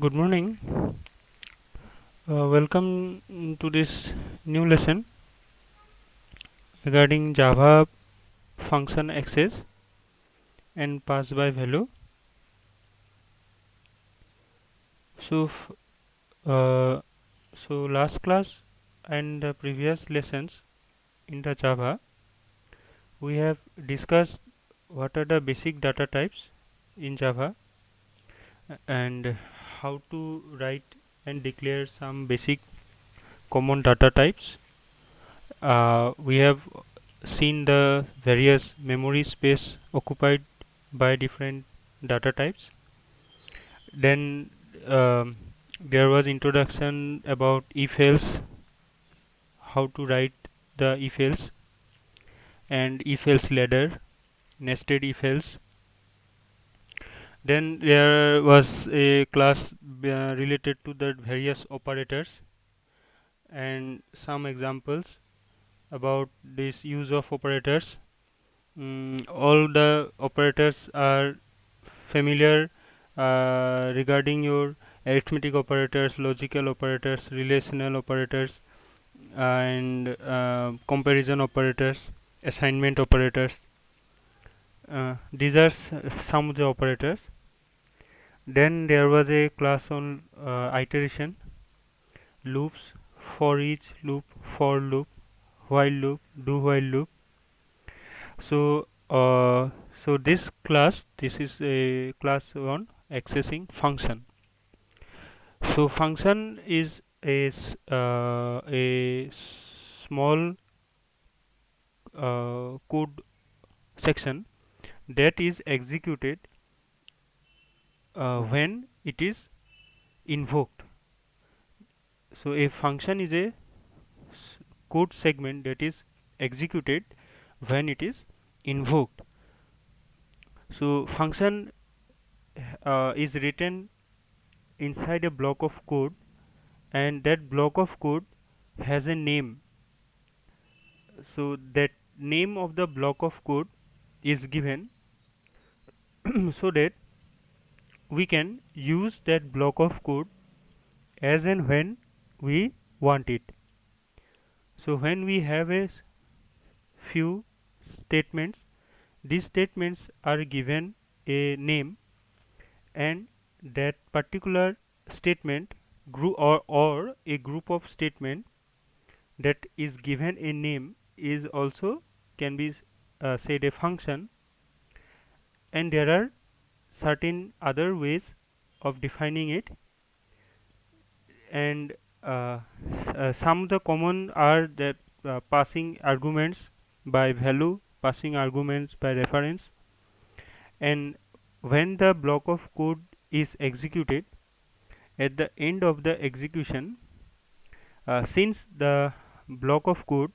Good morning. Welcome to this new lesson regarding Java function access and pass by value. So, uh, last class and the previous lessons in the Java, we have discussed what are the basic data types in Java and how to write and declare some basic common data types. We have seen the various memory space occupied by different data types. Then there was introduction about if else, how to write the if else and if else ladder, nested if else. Then there was a class related to the various operators and some examples about this use of operators. All the operators are familiar regarding your arithmetic operators, logical operators, relational operators, and comparison operators, assignment operators. These are some of the operators. Then there was a class on iteration, loops, for each loop, for loop, while loop, do while loop. So, this is a class on accessing function. So function is a small code section that is executed when it is invoked. So a function is a code segment that is executed when it is invoked. So function is written inside a block of code, and that block of code has a name. So that name of the block of code is given so that we can use that block of code as and when we want it. So when we have a few statements, these statements are given a name, and that particular statement group or a group of statement that is given a name is also can be said a function. And there are certain other ways of defining it, and some of the common are that passing arguments by value, passing arguments by reference. And when the block of code is executed, at the end of the execution, since the block of code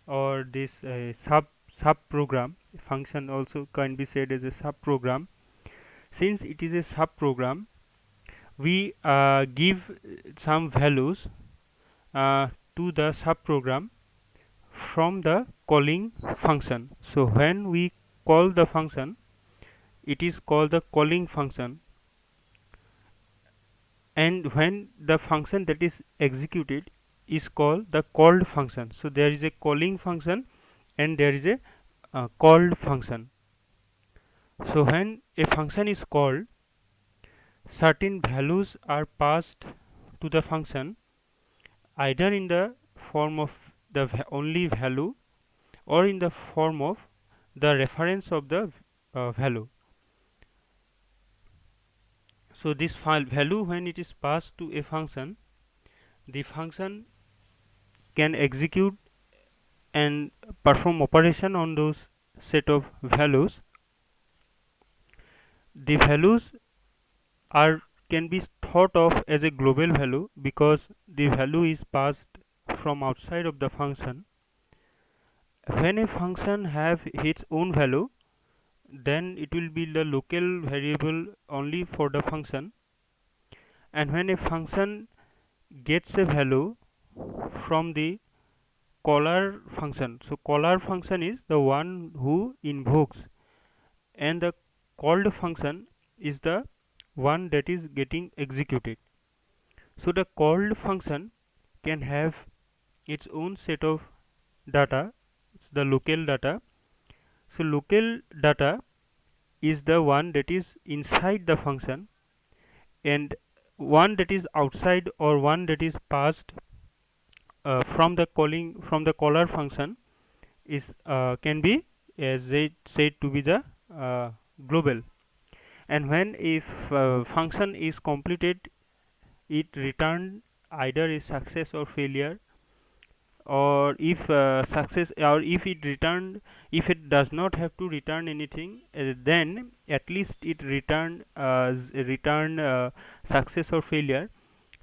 or this sub program function also can be said as a sub program, since it is a sub program, we give some values to the sub program from the calling function. So when we call the function, it is called the calling function, and when the function that is executed is called the called function. So there is a calling function and there is a called function. So when a function is called, certain values are passed to the function, either in the form of the only value or in the form of the reference of the value. So this value, when it is passed to a function, the function can execute and perform operation on those set of values. The values are can be thought of as a global value because the value is passed from outside of the function. When a function have its own value, then it will be the local variable only for the function, and when a function gets a value from the caller function, so caller function is the one who invokes, and the called function is the one that is getting executed. So the called function can have its own set of data, it's the local data. So local data is the one that is inside the function, and one that is outside or one that is passed from the caller function is can be, as they said, to be the global. And when if function is completed, it return either a success or failure, or if success, or if it returned, if it does not have to return anything, then at least it return success or failure.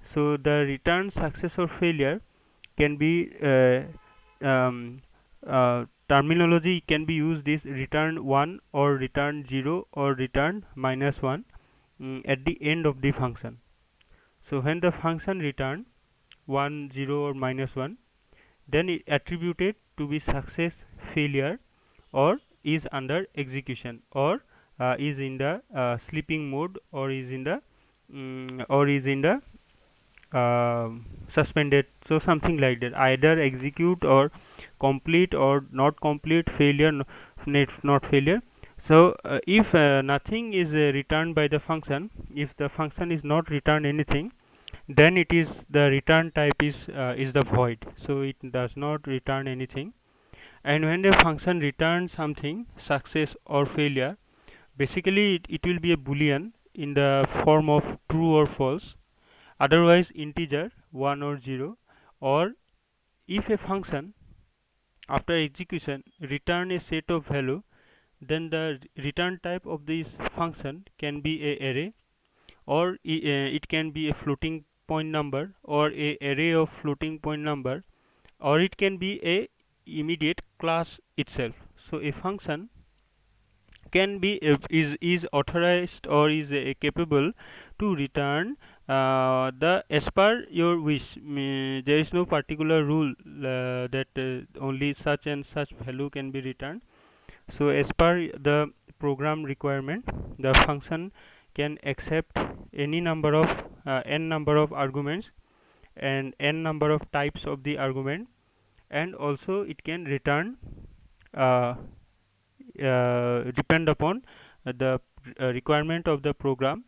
So the return success or failure can be terminology can be used is return 1 or return 0 or return -1 at the end of the function. So when the function return 1, 0 or -1, then it attributed to be success, failure, or is under execution, or is in the sleeping mode, or is in the suspended. So something like that, either execute or complete or not complete, failure, not failure. So if nothing is returned by the function, if the function is not returned anything, then it is the return type is the void, so it does not return anything. And when the function returns something, success or failure, basically it will be a boolean in the form of true or false, otherwise integer 1 or 0. Or if a function after execution return a set of value, then the return type of this function can be a array, or it can be a floating point number, or a array of floating point number, or it can be a immediate class itself. So a function can be is authorized or is capable to return the as per your wish. There is no particular rule that only such and such value can be returned. So as per the program requirement, the function can accept any number of n number of arguments and n number of types of the argument, and also it can return uh, depend upon the requirement of the program,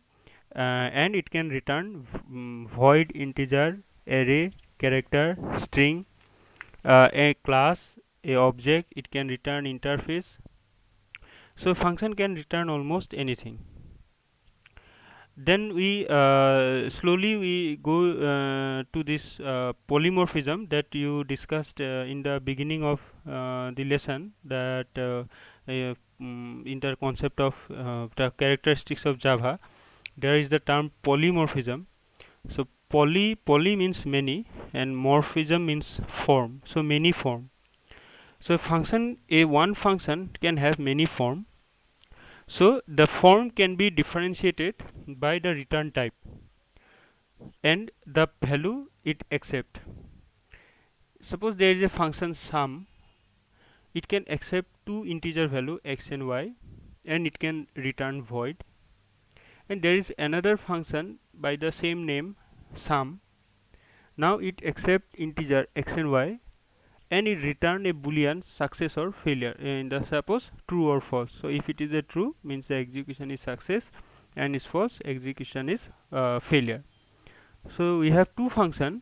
and it can return void, integer, array, character, string, a class, a object. It can return interface. So function can return almost anything. Then we slowly we go to this polymorphism that you discussed in the beginning of the lesson, that in the concept of the characteristics of Java, there is the term polymorphism. So poly means many, and morphism means form, so many form. So function, a one function can have many form. So the form can be differentiated by the return type and the value it accept. Suppose there is a function sum, it can accept two integer value x and y, and it can return void. And there is another function by the same name, sum. Now it accept integer x and y, and it return a boolean success or failure in the suppose true or false. So if it is a true, means the execution is success, and is false, execution is failure. So we have two function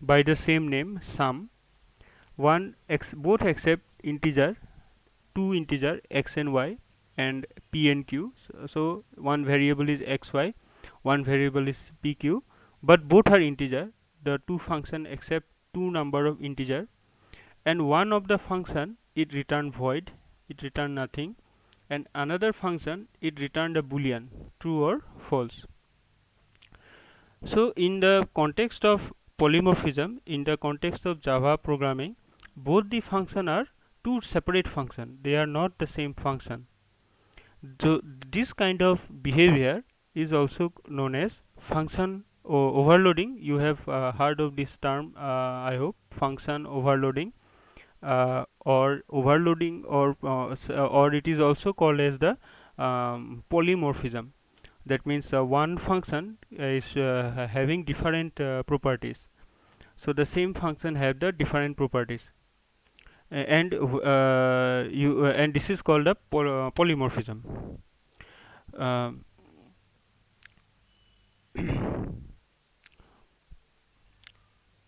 by the same name, sum. Both accept integer, two integer x and y, and p and q. So one variable is xy, one variable is pq, but both are integer. The two function accept two number of integer, and one of the function it return void, it return nothing, and another function it return a boolean, true or false. So in the context of polymorphism, in the context of Java programming, both the function are two separate function, they are not the same function. So this kind of behavior is also known as function overloading. You have heard of this term, I hope, function overloading, or overloading, or it is also called as the polymorphism. That means one function is having different properties. So the same function have the different properties, and this is called a polymorphism. Um,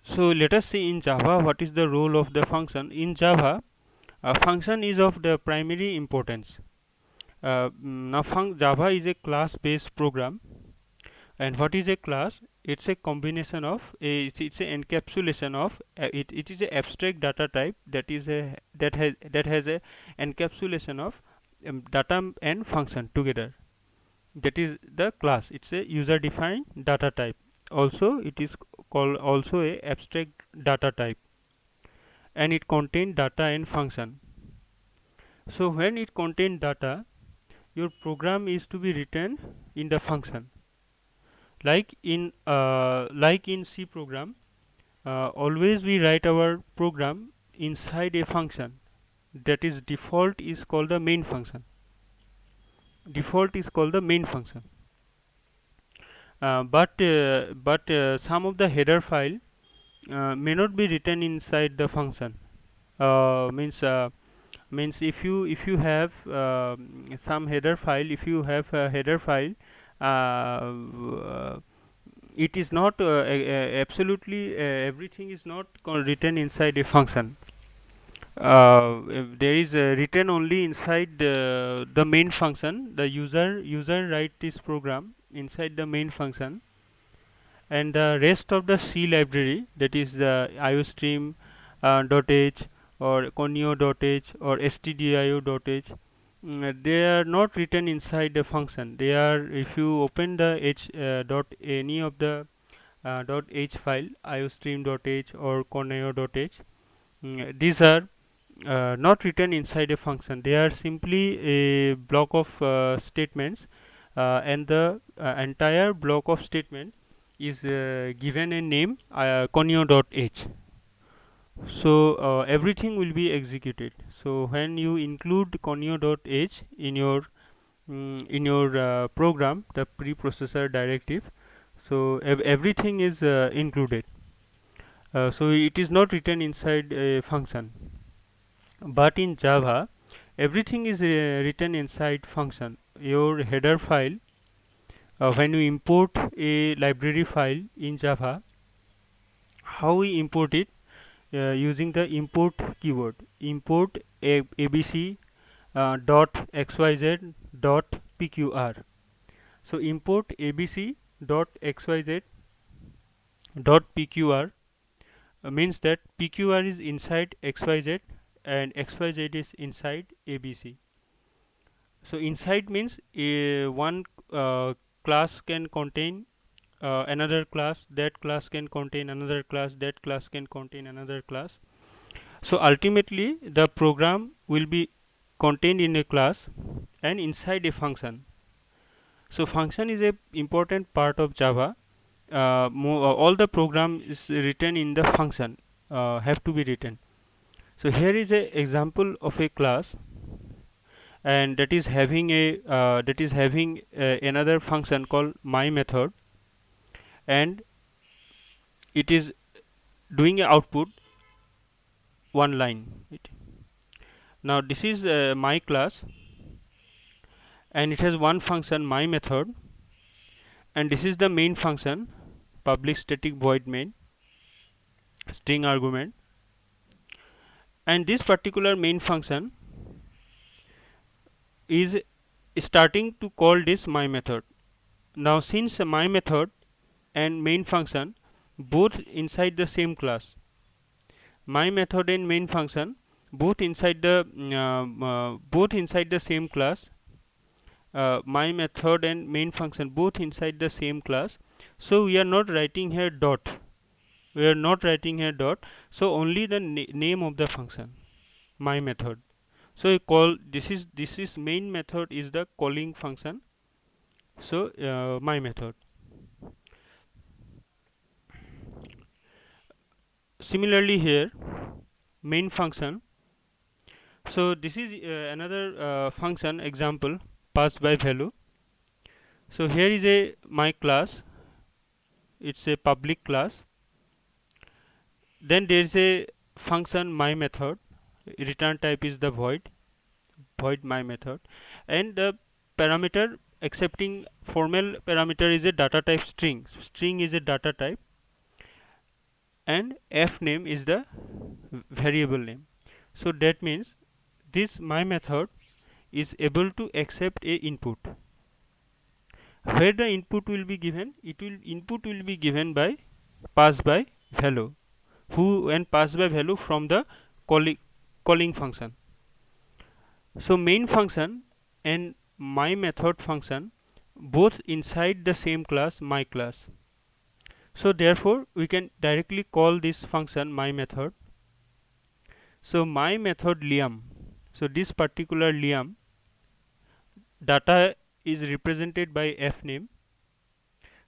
so let us see in Java what is the role of the function. In Java, a function is of the primary importance. Now Java is a class based program. And what is a class? It's a combination of it's an encapsulation of it is a abstract data type that is a that has a encapsulation of data and function together. That is the class. It's a user defined data type. Also it is called also a abstract data type, and it contains data and function. So when it contains data, your program is to be written in the function. Like in C program, always we write our program inside a function. That is default is called the main function. Default is called the main function. But some of the header file may not be written inside the function. Means if you have some header file, if you have a header file, it is not absolutely everything is not written inside a function. If there is written only inside the main function. The user write this program inside the main function, and the rest of the C library, that is the iostream .h or conio.h or stdio.h, they are not written inside the function. They are, if you open the h dot any of the .h file, iostream.h or conio.h, these are not written inside a function. They are simply a block of statements, and the entire block of statement is given a name conio.h. So everything will be executed. So when you include conio.h in your program, the preprocessor directive, so everything is included. So it is not written inside a function. But in Java, everything is written inside function. Your header file, when you import a library file in Java, how we import it? Using the import keyword. Import abc dot xyz dot pqr. So import abc dot xyz dot pqr means that pqr is inside xyz and xyz is inside abc. So inside means one class can contain another class, that class can contain another class, that class can contain another class. So ultimately the program will be contained in a class and inside a function. So function is a important part of Java. All the program is written in the function, have to be written. So here is a example of a class, and that is having a another function called my method, and it is doing a output one line. Now this is my class, and it has one function my method, and this is the main function public static void main string argument, and this particular main function is starting to call this my method. Now since my method and main function both inside the same class, my method and main function both inside the same class, my method and main function both inside the same class. So we are not writing here dot, so only the name of the function my method. So you call this is main method is the calling function. So my method. Similarly here main function. So this is another function example, pass by value. So here is a my class, it's a public class. Then there is a function my method, return type is the void my method, and the parameter accepting formal parameter is a data type string. So string is a data type, and f name is the variable name. So that means this my method is able to accept a input. Where the input will be given, input will be given by pass by value, who and pass by value from the calling function. So main function and my method function both inside the same class my class. So therefore we can directly call this function my method. So my method liam, so this particular liam data is represented by f name.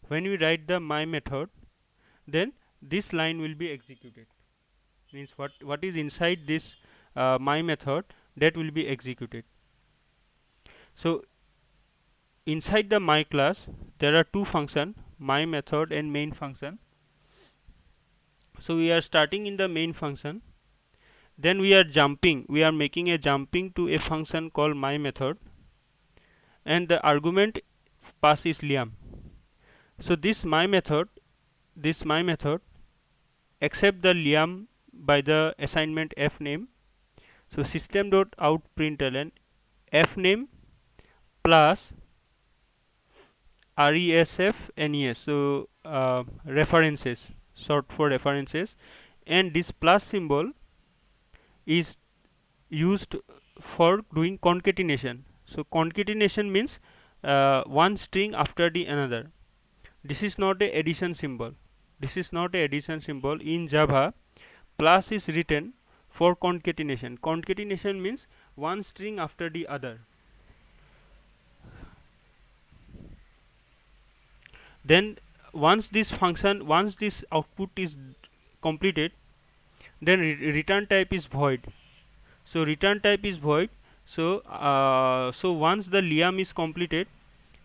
When we write the my method, then this line will be executed, means what is inside this my method, that will be executed. So inside the my class there are two functions, my method and main function. So we are starting in the main function, then we are making a jumping to a function called my method, and the argument pass is liam. So this my method accept the liam by the assignment f name. So system dot out println f name plus resf nes, so references, short for references, and this plus symbol is used for doing concatenation. So concatenation means one string after the another. This is not a addition symbol, in Java. Plus is written for concatenation means one string after the other. Then once this output is completed, then return type is void. So return type is void. So once the liam is completed,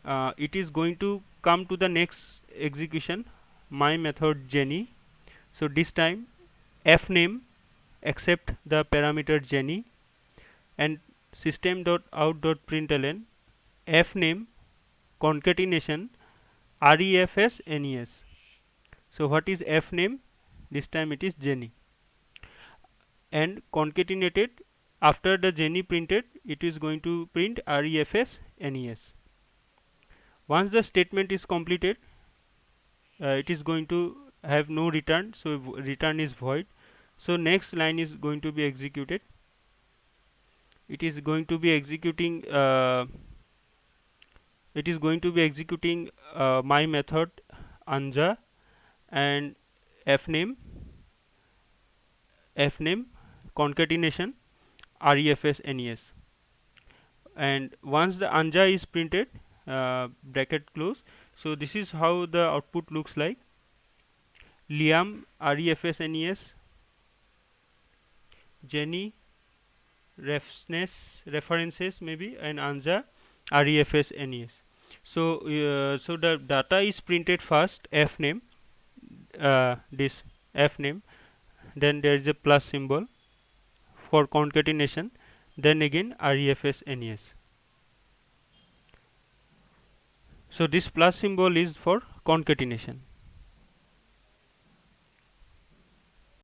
it is going to come to the next execution, my method Jenny. So this time f name accept the parameter Jenny, and system dot out dot println f name concatenation refs nes. So what is f name? This time it is Jenny, and concatenated after the Jenny printed, it is going to print refs nes. Once the statement is completed, it is going to have no return, so return is void. So next line is going to be executed. It is going to be executing my method anja and f name concatenation refs nes. And once the anja is printed, bracket close, so this is how the output looks like. Liam refs nes, Jenny references maybe, and anja refs nes. So the data is printed first, f name, this f name, then there is a plus symbol for concatenation, then again refs nes. So this plus symbol is for concatenation.